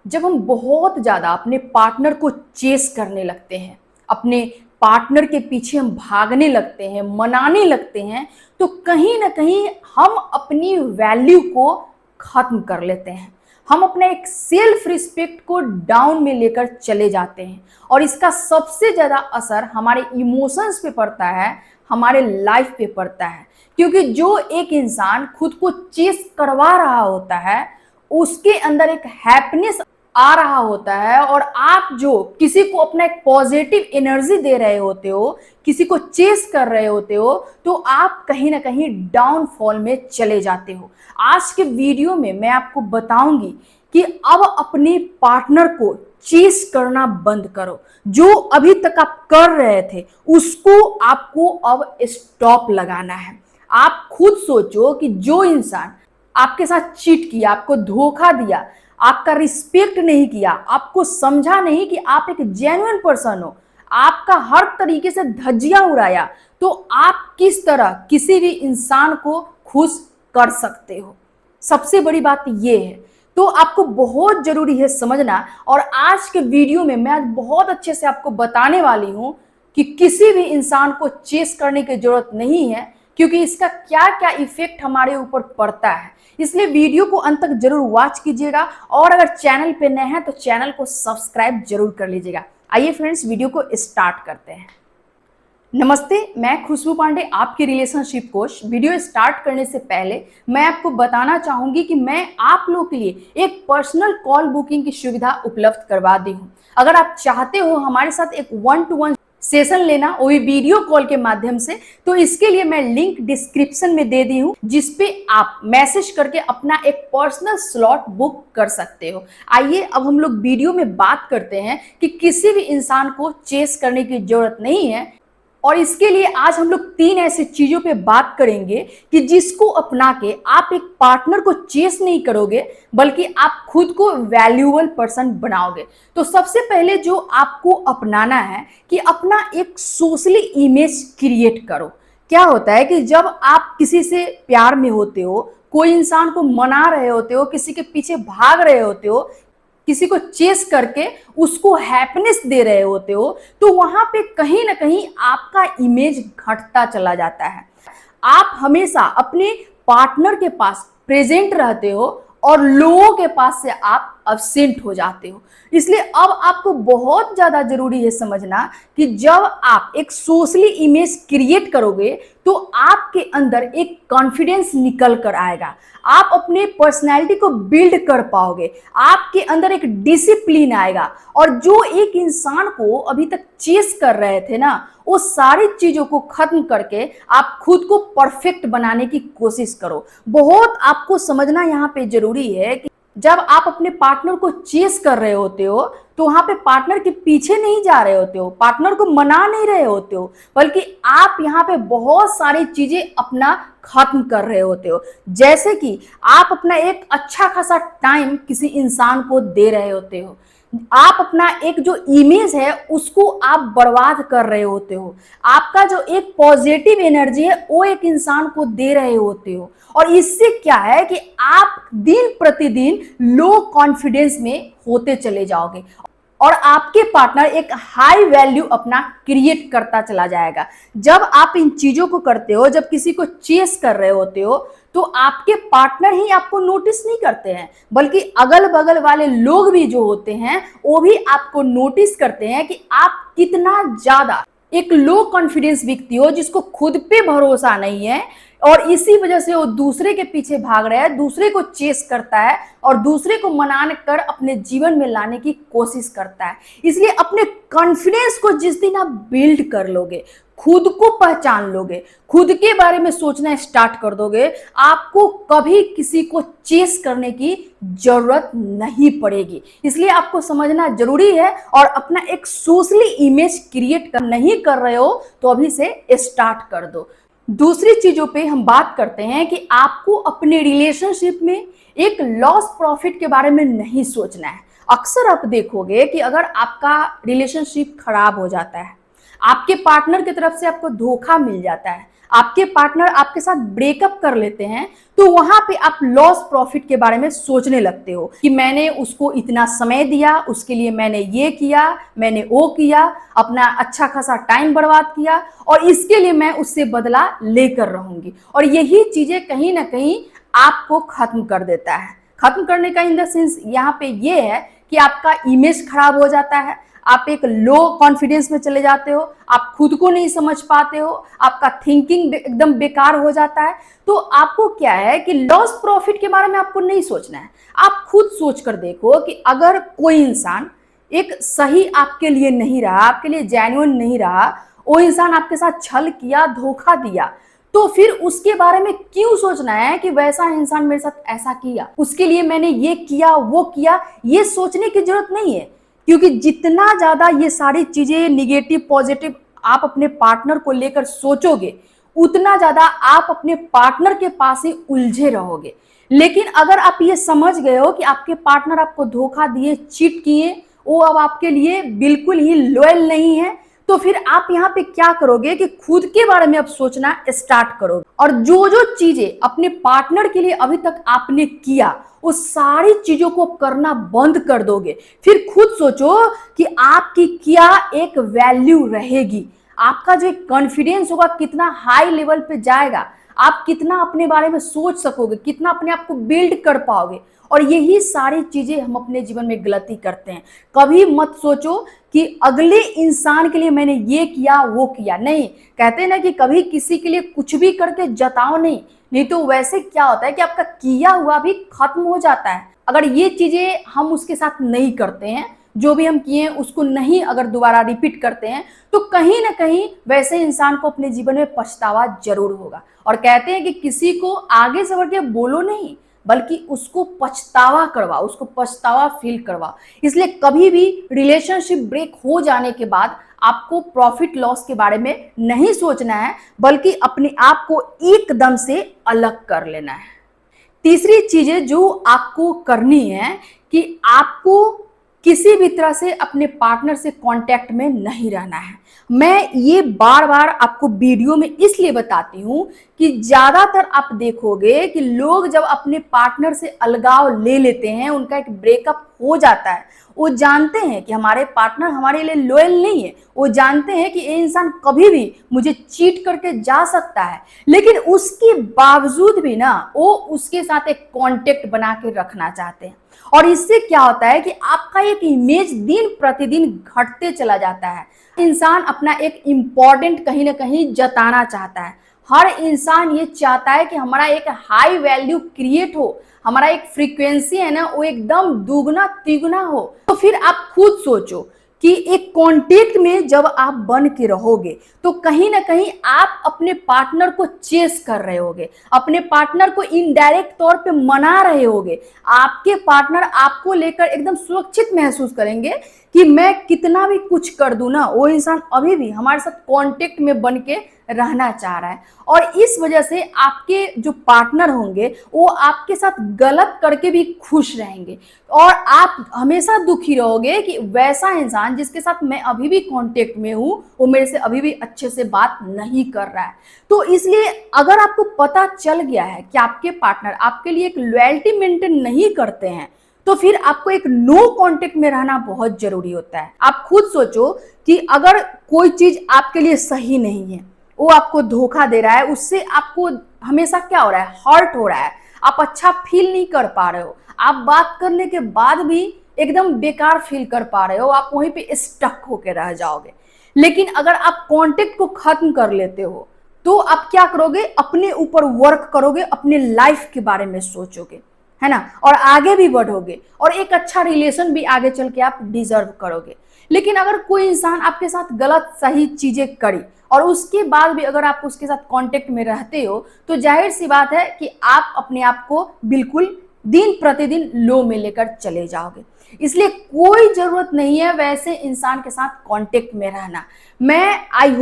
जब हम बहुत ज़्यादा अपने पार्टनर को चेस करने लगते हैं, अपने पार्टनर के पीछे हम भागने लगते हैं, मनाने लगते हैं, तो कहीं न कहीं हम अपनी वैल्यू को ख़त्म कर लेते हैं। हम अपना एक सेल्फ रिस्पेक्ट को डाउन में लेकर चले जाते हैं और इसका सबसे ज़्यादा असर हमारे इमोशंस पे पड़ता है, हमारे लाइफ पे पड़ता है। क्योंकि जो एक इंसान खुद को चेस करवा रहा होता है, उसके अंदर एक हैप्पीनेस आ रहा होता है और आप जो किसी को अपना एक पॉजिटिव एनर्जी दे रहे होते हो, किसी को चेस कर रहे होते हो, तो आप कहीं ना कहीं डाउनफॉल में चले जाते हो। आज के वीडियो में मैं आपको बताऊंगी कि अब अपने पार्टनर को चेस करना बंद करो। जो अभी तक आप कर रहे थे उसको आपको अब स्टॉप लगाना है। आप खुद सोचो कि जो इंसान आपके साथ चीट किया, आपको धोखा दिया, आपका रिस्पेक्ट नहीं किया, आपको समझा नहीं कि आप एक जेन्युइन पर्सन हो, आपका हर तरीके से धज्जियां उड़ाया, तो आप किस तरह किसी भी इंसान को खुश कर सकते हो। सबसे बड़ी बात यह है। तो आपको बहुत जरूरी है समझना, और आज के वीडियो में मैं आज बहुत अच्छे से आपको बताने वाली हूं कि किसी भी इंसान को चेस करने की जरूरत नहीं है, क्योंकि इसका क्या क्या इफेक्ट हमारे ऊपर पड़ता है। इसलिए वीडियो को अंत तक जरूर वॉच कीजिएगा, और अगर चैनल पे नए हैं तो चैनल को सब्सक्राइब जरूर कर लीजिएगा। आइए फ्रेंड्स, वीडियो को स्टार्ट करते हैं। नमस्ते, मैं खुशबू पांडे, आपकी रिलेशनशिप कोच। वीडियो स्टार्ट करने से पहले मैं आपको बताना चाहूंगी कि मैं आप लोग के लिए एक पर्सनल कॉल बुकिंग की सुविधा उपलब्ध करवा दी हूं। अगर आप चाहते हो हमारे साथ एक 1-to-1 सेशन लेना, वो भी वीडियो कॉल के माध्यम से, तो इसके लिए मैं लिंक डिस्क्रिप्शन में दे दी हूं, जिसपे आप मैसेज करके अपना एक पर्सनल स्लॉट बुक कर सकते हो। आइए अब हम लोग वीडियो में बात करते हैं कि किसी भी इंसान को चेस करने की जरूरत नहीं है, और इसके लिए आज हम लोग 3 ऐसी चीजों पे बात करेंगे कि जिसको अपना के आप एक पार्टनर को चेस नहीं करोगे, बल्कि आप खुद को वैल्यूएबल पर्सन बनाओगे। तो सबसे पहले जो आपको अपनाना है कि अपना एक सोशली इमेज क्रिएट करो। क्या होता है कि जब आप किसी से प्यार में होते हो, कोई इंसान को मना रहे होते हो, किसी के पीछे भाग रहे होते हो, किसी को चेस करके उसको हैप्पीनेस दे रहे होते हो, तो वहां पे कहीं ना कहीं आपका इमेज घटता चला जाता है। आप हमेशा अपने पार्टनर के पास प्रेजेंट रहते हो और लोगों के पास से आप अब्सेंट हो जाते हो। इसलिए अब आपको बहुत ज्यादा जरूरी है समझना कि जब आप एक सोशली इमेज क्रिएट करोगे तो आपके अंदर एक कॉन्फिडेंस निकल कर आएगा। आप अपने पर्सनैलिटी को बिल्ड कर पाओगे, आपके अंदर एक डिसिप्लिन आएगा, और जो एक इंसान को अभी तक चेस कर रहे थे ना, वो सारी चीजों को खत्म करके आप खुद को परफेक्ट बनाने की कोशिश करो। बहुत आपको समझना यहाँ पे जरूरी है कि जब आप अपने पार्टनर को चेस कर रहे होते हो, तो वहां पे पार्टनर के पीछे नहीं जा रहे होते हो, पार्टनर को मना नहीं रहे होते हो, बल्कि आप यहाँ पे बहुत सारी चीजें अपना खत्म कर रहे होते हो। जैसे कि आप अपना एक अच्छा खासा टाइम किसी इंसान को दे रहे होते हो, आप अपना एक जो इमेज है उसको आप बर्बाद कर रहे होते हो, आपका जो एक पॉजिटिव एनर्जी है वो एक इंसान को दे रहे होते हो, और इससे क्या है कि आप दिन प्रतिदिन लो कॉन्फिडेंस में होते चले जाओगे, और आपके पार्टनर एक हाई वैल्यू अपना क्रिएट करता चला जाएगा। जब आप इन चीजों को करते हो, जब किसी को चेस कर रहे होते हो, तो आपके पार्टनर ही आपको नोटिस नहीं करते हैं, बल्कि अगल बगल वाले लोग भी जो होते हैं वो भी आपको नोटिस करते हैं कि आप कितना ज्यादा एक लो कॉन्फिडेंस व्यक्ति हो, जिसको खुद पे भरोसा नहीं है, और इसी वजह से वो दूसरे के पीछे भाग रहा है, दूसरे को चेस करता है और दूसरे को मना कर अपने जीवन में लाने की कोशिश करता है। इसलिए अपने कॉन्फिडेंस को जिस दिन आप बिल्ड कर लोगे, खुद को पहचान लोगे, खुद के बारे में सोचना स्टार्ट कर दोगे, आपको कभी किसी को चेस करने की जरूरत नहीं पड़ेगी। इसलिए आपको समझना जरूरी है, और अपना एक सोशली इमेज क्रिएट कर नहीं कर रहे हो तो अभी से स्टार्ट कर दो। दूसरी चीजों पे हम बात करते हैं कि आपको अपने रिलेशनशिप में एक लॉस प्रॉफिट के बारे में नहीं सोचना है। अक्सर आप देखोगे कि अगर आपका रिलेशनशिप खराब हो जाता है, आपके पार्टनर की तरफ से आपको धोखा मिल जाता है, आपके पार्टनर आपके साथ ब्रेकअप कर लेते हैं, तो वहां पे आप लॉस प्रॉफिट के बारे में सोचने लगते हो कि मैंने उसको इतना समय दिया, उसके लिए मैंने ये किया, मैंने वो किया, अपना अच्छा खासा टाइम बर्बाद किया और इसके लिए मैं उससे बदला लेकर रहूंगी। और यही चीजें कहीं ना कहीं आपको खत्म कर देता है। खत्म करने का इन द सेंस यहाँ पे ये है कि आपका इमेज खराब हो जाता है, आप एक लो कॉन्फिडेंस में चले जाते हो, आप खुद को नहीं समझ पाते हो, आपका थिंकिंग एकदम बेकार हो जाता है। तो आपको क्या है कि लॉस प्रॉफिट के बारे में आपको नहीं सोचना है। आप खुद सोच कर देखो कि अगर कोई इंसान एक सही आपके लिए नहीं रहा, आपके लिए जेन्युइन नहीं रहा, वो इंसान आपके साथ छल किया, धोखा दिया, तो फिर उसके बारे में क्यों सोचना है कि वैसा इंसान मेरे साथ ऐसा किया, उसके लिए मैंने ये किया वो किया। ये सोचने की जरूरत नहीं है, क्योंकि जितना ज्यादा ये सारी चीजें निगेटिव पॉजिटिव आप अपने पार्टनर को लेकर सोचोगे, उतना ज्यादा आप अपने पार्टनर के पास ही उलझे रहोगे। लेकिन अगर आप ये समझ गए हो कि आपके पार्टनर आपको धोखा दिए, चीट किए, वो अब आपके लिए बिल्कुल ही लॉयल नहीं है, तो फिर आप यहाँ पे क्या करोगे कि खुद के बारे में अब सोचना स्टार्ट करोगे और जो जो चीजें अपने पार्टनर के लिए अभी तक आपने किया, वो सारी चीजों को करना बंद कर दोगे। फिर खुद सोचो कि आपकी क्या एक वैल्यू रहेगी, आपका जो कॉन्फिडेंस होगा कितना हाई लेवल पे जाएगा, आप कितना अपने बारे में सोच सकोगे, कितना अपने आप को बिल्ड कर पाओगे। और यही सारी चीजें हम अपने जीवन में गलती करते हैं। कभी मत सोचो कि अगले इंसान के लिए मैंने ये किया वो किया, नहीं। कहते हैं ना कि कभी किसी के लिए कुछ भी करके जताओ नहीं तो वैसे क्या होता है कि आपका किया हुआ भी खत्म हो जाता है। अगर ये चीजें हम उसके साथ नहीं करते हैं, जो भी हम किए उसको नहीं अगर दोबारा रिपीट करते हैं, तो कहीं ना कहीं वैसे इंसान को अपने जीवन में पछतावा जरूर होगा। और कहते हैं कि किसी को आगे से बढ़ के बोलो नहीं, बल्कि उसको पछतावा करवाओ, उसको पछतावा फील करवाओ। इसलिए कभी भी रिलेशनशिप ब्रेक हो जाने के बाद आपको प्रॉफिट लॉस के बारे में नहीं सोचना है, बल्कि अपने आप को एकदम से अलग कर लेना है। तीसरी चीजें जो आपको करनी है कि आपको किसी भी तरह से अपने पार्टनर से कांटेक्ट में नहीं रहना है। मैं ये बार बार आपको वीडियो में इसलिए बताती हूँ कि ज्यादातर आप देखोगे कि लोग जब अपने पार्टनर से अलगाव ले लेते हैं, उनका एक ब्रेकअप हो जाता है, वो जानते हैं कि हमारे पार्टनर हमारे लिए लॉयल नहीं है, वो जानते हैं कि ये इंसान कभी भी मुझे चीट करके जा सकता है, लेकिन उसके बावजूद भी ना वो उसके साथ एक कांटेक्ट बना के रखना चाहते हैं। और इससे क्या होता है कि आपका एक इमेज दिन प्रतिदिन घटते चला जाता है। इंसान अपना एक इम्पोर्टेंट कहीं ना कहीं जताना चाहता है। हर इंसान ये चाहता है कि हमारा एक हाई वैल्यू क्रिएट हो, हमारा एक फ्रीक्वेंसी है ना वो एकदम दुगना तिगुना हो। तो फिर आप खुद सोचो कि एक कांटेक्ट में जब आप बन के रहोगे, तो कहीं ना कहीं आप अपने पार्टनर को चेस कर रहे होगे, अपने पार्टनर को इनडायरेक्ट तौर पे मना रहे होगे। आपके पार्टनर आपको लेकर एकदम सुरक्षित महसूस करेंगे कि मैं कितना भी कुछ कर दूं ना, वो इंसान अभी भी हमारे साथ कांटेक्ट में बन के रहना चाह रहा है। और इस वजह से आपके जो पार्टनर होंगे वो आपके साथ गलत करके भी खुश रहेंगे और आप हमेशा दुखी रहोगे कि वैसा इंसान जिसके साथ मैं अभी भी कांटेक्ट में हूं, वो मेरे से अभी भी अच्छे से बात नहीं कर रहा है। तो इसलिए अगर आपको पता चल गया है कि आपके पार्टनर आपके लिए एक लॉयल्टी मेंटेन नहीं करते हैं, तो फिर आपको एक नो कांटेक्ट में रहना बहुत जरूरी होता है। आप खुद सोचो कि अगर कोई चीज आपके लिए सही नहीं है, वो आपको धोखा दे रहा है, उससे आपको हमेशा क्या हो रहा है, हर्ट हो रहा है, आप अच्छा फील नहीं कर पा रहे हो, आप बात करने के बाद भी एकदम बेकार फील कर पा रहे हो, आप वहीं पे स्टक होके रह जाओगे। लेकिन अगर आप कांटेक्ट को खत्म कर लेते हो, तो आप क्या करोगे, अपने ऊपर वर्क करोगे, अपने लाइफ के बारे में सोचोगे, है ना, और आगे भी बढ़ोगे और एक अच्छा रिलेशन भी आगे चल के आप डिजर्व करोगे। लेकिन अगर कोई इंसान आपके साथ गलत सही चीजें करी और उसके बाद भी अगर आप उसके साथ कांटेक्ट में रहते हो, तो जाहिर सी बात है कि आप अपने आप को बिल्कुल दिन प्रतिदिन लो में लेकर चले जाओगे। इसलिए कोई जरूरत नहीं है वैसे इंसान के साथ कांटेक्ट में रहना। मैं आई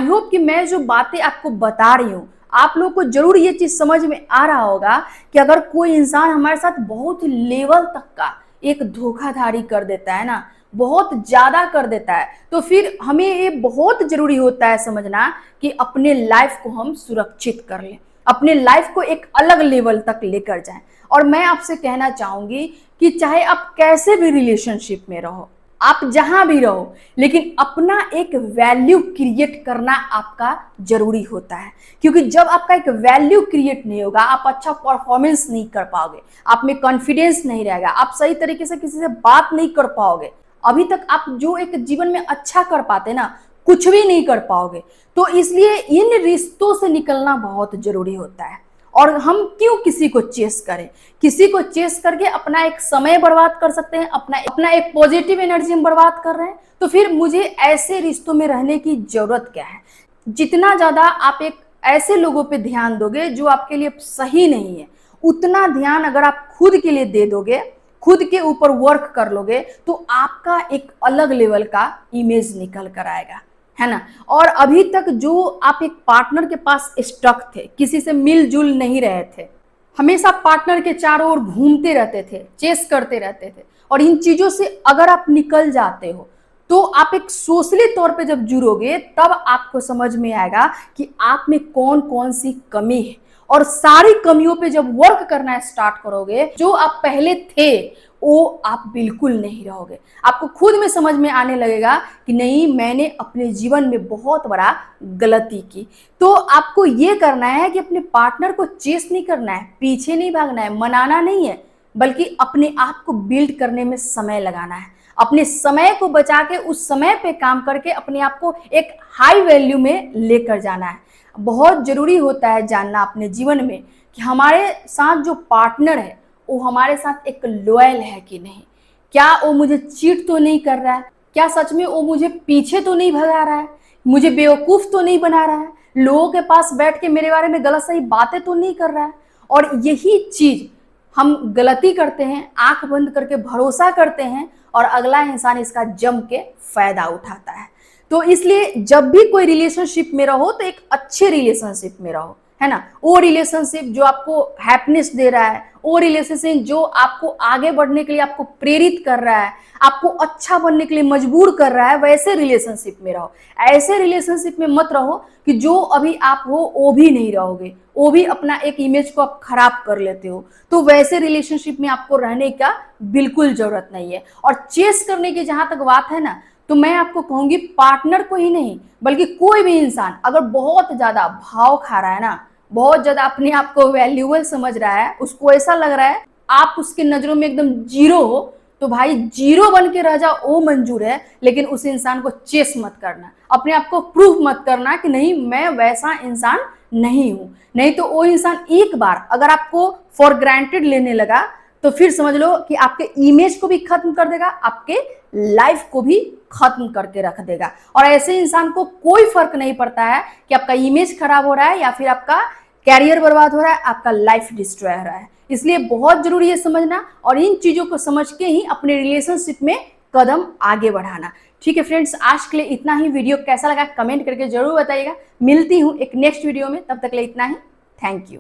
होप कि मैं जो बातें आपको बता रही हूँ, आप लोग को जरूर ये चीज समझ में आ रहा होगा कि अगर कोई इंसान हमारे साथ बहुत लेवल तक का एक धोखाधड़ी कर देता है ना, बहुत ज़्यादा कर देता है, तो फिर हमें ये बहुत ज़रूरी होता है समझना कि अपने लाइफ को हम सुरक्षित कर लें, अपने लाइफ को एक अलग लेवल तक लेकर जाएं। और मैं आपसे कहना चाहूँगी कि चाहे आप कैसे भी रिलेशनशिप में रहो, आप जहां भी रहो, लेकिन अपना एक वैल्यू क्रिएट करना आपका जरूरी होता है। क्योंकि जब आपका एक वैल्यू क्रिएट नहीं होगा, आप अच्छा परफॉर्मेंस नहीं कर पाओगे, आप में कॉन्फिडेंस नहीं रहेगा, आप सही तरीके से किसी से बात नहीं कर पाओगे। अभी तक आप जो एक जीवन में अच्छा कर पाते ना, कुछ भी नहीं कर पाओगे। तो इसलिए इन रिश्तों से निकलना बहुत जरूरी होता है। और हम क्यों किसी को चेस करें? किसी को चेस करके अपना एक समय बर्बाद कर सकते हैं, अपना एक पॉजिटिव एनर्जी हम बर्बाद कर रहे हैं। तो फिर मुझे ऐसे रिश्तों में रहने की जरूरत क्या है? जितना ज्यादा आप एक ऐसे लोगों पे ध्यान दोगे जो आपके लिए सही नहीं है, उतना ध्यान अगर आप खुद के लिए दे दोगे, खुद के ऊपर वर्क कर लोगे, तो आपका एक अलग लेवल का इमेज निकल कर आएगा, है ना। और अभी तक जो आप एक पार्टनर के पास स्टक थे, किसी से मिलजुल नहीं रहे थे, हमेशा पार्टनर के चारों ओर घूमते रहते थे, चेस करते रहते थे, और इन चीजों से अगर आप निकल जाते हो, तो आप एक सोशली तौर पे जब जुड़ोगे, तब आपको समझ में आएगा कि आप में कौन कौन सी कमी है। और सारी कमियों पे जब वर्क करना स्टार्ट करोगे, जो आप पहले थे वो आप बिल्कुल नहीं रहोगे। आपको खुद में समझ में आने लगेगा कि नहीं, मैंने अपने जीवन में बहुत बड़ा गलती की। तो आपको ये करना है कि अपने पार्टनर को चेस नहीं करना है, पीछे नहीं भागना है, मनाना नहीं है, बल्कि अपने आप को बिल्ड करने में समय लगाना है। अपने समय को बचा के उस समय पे काम करके अपने आप को एक हाई वैल्यू में लेकर जाना है। बहुत जरूरी होता है जानना अपने जीवन में कि हमारे साथ जो पार्टनर है वो हमारे साथ एक लॉयल है कि नहीं, क्या वो मुझे चीट तो नहीं कर रहा है, क्या सच में वो मुझे पीछे तो नहीं भगा रहा है, मुझे बेवकूफ तो नहीं बना रहा है, लोगों के पास बैठ के मेरे बारे में गलत सही बातें तो नहीं कर रहा है। और यही चीज हम गलती करते हैं, आंख बंद करके भरोसा करते हैं, और अगला इंसान इसका जम के फायदा उठाता है। तो इसलिए जब भी कोई रिलेशनशिप में रहो, तो एक अच्छे रिलेशनशिप में रहो, है ना। वो रिलेशनशिप जो आपको हैप्पीनेस दे रहा है, वो रिलेशनशिप जो आपको आगे बढ़ने के लिए आपको प्रेरित कर रहा है, आपको अच्छा बनने के लिए मजबूर कर रहा है, वैसे रिलेशनशिप में रहो। ऐसे रिलेशनशिप में मत रहो कि जो अभी आप हो वो भी नहीं रहोगे, वो भी अपना एक इमेज को आप खराब कर लेते हो। तो वैसे रिलेशनशिप में आपको रहने का बिल्कुल जरूरत नहीं है। और चेस करने की जहां तक बात है ना, तो मैं आपको कहूंगी पार्टनर को ही नहीं, बल्कि कोई भी इंसान अगर बहुत ज्यादा भाव खा रहा है ना, बहुत ज्यादा अपने आप को वैल्यूएबल समझ रहा है, उसको ऐसा लग रहा है आप उसके नजरों में एकदम जीरो हो, तो भाई जीरो बन के रह जाओ, वो मंजूर है। लेकिन उस इंसान को चेस मत करना, अपने आप को प्रूफ मत करना कि नहीं मैं वैसा इंसान नहीं हूं। नहीं तो वो इंसान एक बार अगर आपको फॉर ग्रांटेड लेने लगा, तो फिर समझ लो कि आपके इमेज को भी खत्म कर देगा, आपके लाइफ को भी खत्म करके रख देगा। और ऐसे इंसान को कोई फर्क नहीं पड़ता है कि आपका इमेज खराब हो रहा है या फिर आपका कैरियर बर्बाद हो रहा है, आपका लाइफ डिस्ट्रॉय हो रहा है। इसलिए बहुत जरूरी है समझना, और इन चीजों को समझ के ही अपने रिलेशनशिप में कदम आगे बढ़ाना। ठीक है फ्रेंड्स, आज के लिए इतना ही। वीडियो कैसा लगा कमेंट करके जरूर बताइएगा। मिलती हूँ एक नेक्स्ट वीडियो में, तब तक के लिए इतना ही। Thank you.